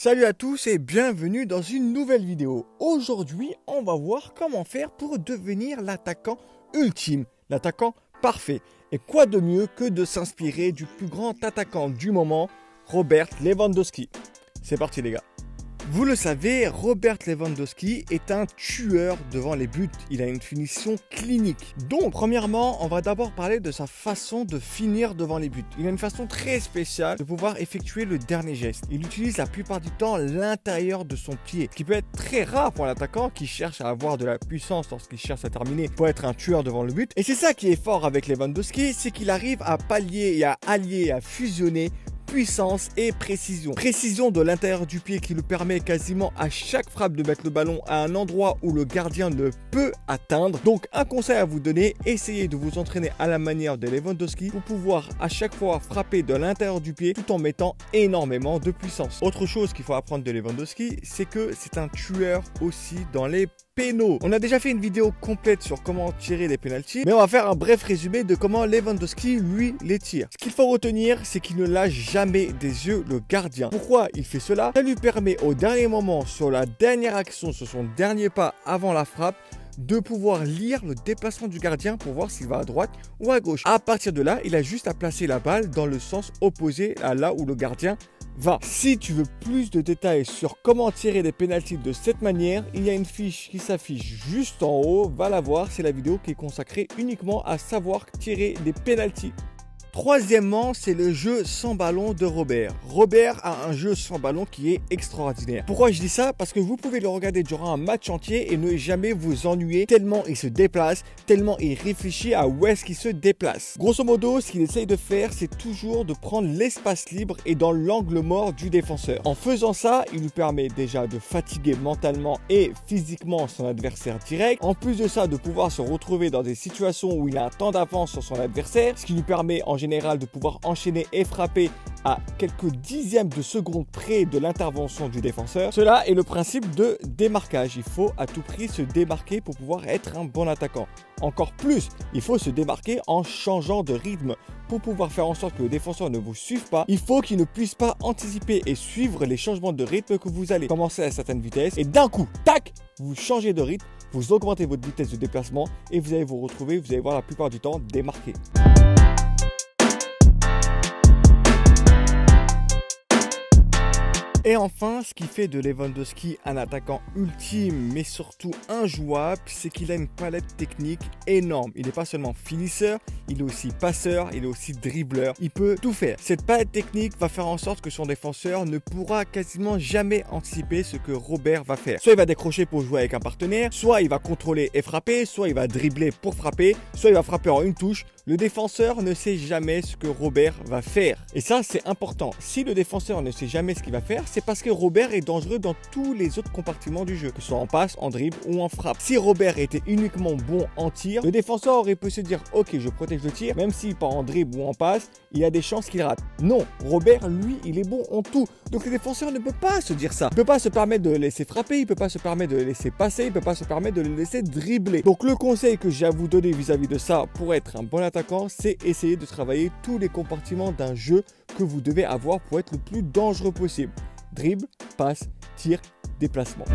Salut à tous et bienvenue dans une nouvelle vidéo. Aujourd'hui, on va voir comment faire pour devenir l'attaquant ultime, l'attaquant parfait. Et quoi de mieux que de s'inspirer du plus grand attaquant du moment, Robert Lewandowski. C'est parti les gars. Vous le savez, Robert Lewandowski est un tueur devant les buts. Il a une finition clinique. Donc, premièrement, on va d'abord parler de sa façon de finir devant les buts. Il a une façon très spéciale de pouvoir effectuer le dernier geste. Il utilise la plupart du temps l'intérieur de son pied, ce qui peut être très rare pour l'attaquant qui cherche à avoir de la puissance lorsqu'il cherche à terminer pour être un tueur devant le but. Et c'est ça qui est fort avec Lewandowski, c'est qu'il arrive à pallier et à allier, à fusionner puissance et précision. Précision de l'intérieur du pied qui lui permet quasiment à chaque frappe de mettre le ballon à un endroit où le gardien ne peut atteindre. Donc un conseil à vous donner, essayez de vous entraîner à la manière de Lewandowski pour pouvoir à chaque fois frapper de l'intérieur du pied tout en mettant énormément de puissance. Autre chose qu'il faut apprendre de Lewandowski, c'est que c'est un tueur aussi dans les pénaux. On a déjà fait une vidéo complète sur comment tirer les pénaltys, mais on va faire un bref résumé de comment Lewandowski, lui, les tire. Ce qu'il faut retenir, c'est qu'il ne lâche jamais des yeux le gardien. Pourquoi il fait cela? Ça lui permet au dernier moment, sur la dernière action, sur son dernier pas avant la frappe, de pouvoir lire le déplacement du gardien pour voir s'il va à droite ou à gauche. À partir de là, il a juste à placer la balle dans le sens opposé à là où le gardien va. Si tu veux plus de détails sur comment tirer des pénaltys de cette manière, il y a une fiche qui s'affiche juste en haut, va la voir, c'est la vidéo qui est consacrée uniquement à savoir tirer des pénaltys. Troisièmement, c'est le jeu sans ballon de Robert. Robert a un jeu sans ballon qui est extraordinaire. Pourquoi je dis ça? Parce que vous pouvez le regarder durant un match entier et ne jamais vous ennuyer tellement il se déplace, tellement il réfléchit à où est-ce qu'il se déplace. Grosso modo, ce qu'il essaye de faire, c'est toujours de prendre l'espace libre et dans l'angle mort du défenseur. En faisant ça, il lui permet déjà de fatiguer mentalement et physiquement son adversaire direct. En plus de ça, de pouvoir se retrouver dans des situations où il a un temps d'avance sur son adversaire, ce qui lui permet en général de pouvoir enchaîner et frapper à quelques dixièmes de seconde près de l'intervention du défenseur. Cela est le principe de démarquage. Il faut à tout prix se démarquer pour pouvoir être un bon attaquant. Encore plus, il faut se démarquer en changeant de rythme. Pour pouvoir faire en sorte que le défenseur ne vous suive pas, il faut qu'il ne puisse pas anticiper et suivre les changements de rythme que vous allez commencer à certaines vitesses et d'un coup, tac, vous changez de rythme, vous augmentez votre vitesse de déplacement et vous allez vous retrouver, vous allez voir la plupart du temps démarqué. Et enfin, ce qui fait de Lewandowski un attaquant ultime, mais surtout injouable, c'est qu'il a une palette technique énorme. Il n'est pas seulement finisseur, il est aussi passeur, il est aussi dribbleur. Il peut tout faire. Cette palette technique va faire en sorte que son défenseur ne pourra quasiment jamais anticiper ce que Robert va faire. Soit il va décrocher pour jouer avec un partenaire, soit il va contrôler et frapper, soit il va dribbler pour frapper, soit il va frapper en une touche. Le défenseur ne sait jamais ce que Robert va faire. Et ça, c'est important. Si le défenseur ne sait jamais ce qu'il va faire, c'est parce que Robert est dangereux dans tous les autres compartiments du jeu, que ce soit en passe, en dribble ou en frappe. Si Robert était uniquement bon en tir, le défenseur aurait pu se dire « Ok, je protège le tir, même s'il part en dribble ou en passe, il y a des chances qu'il rate. » Non, Robert, lui, il est bon en tout. Donc le défenseur ne peut pas se dire ça. Il ne peut pas se permettre de le laisser frapper, il ne peut pas se permettre de le laisser passer, il ne peut pas se permettre de le laisser dribbler. Donc le conseil que j'ai à vous donner vis-à-vis de ça pour être un bon attaquant, c'est essayer de travailler tous les compartiments d'un jeu que vous devez avoir pour être le plus dangereux possible. Dribble, passe, tir, déplacement.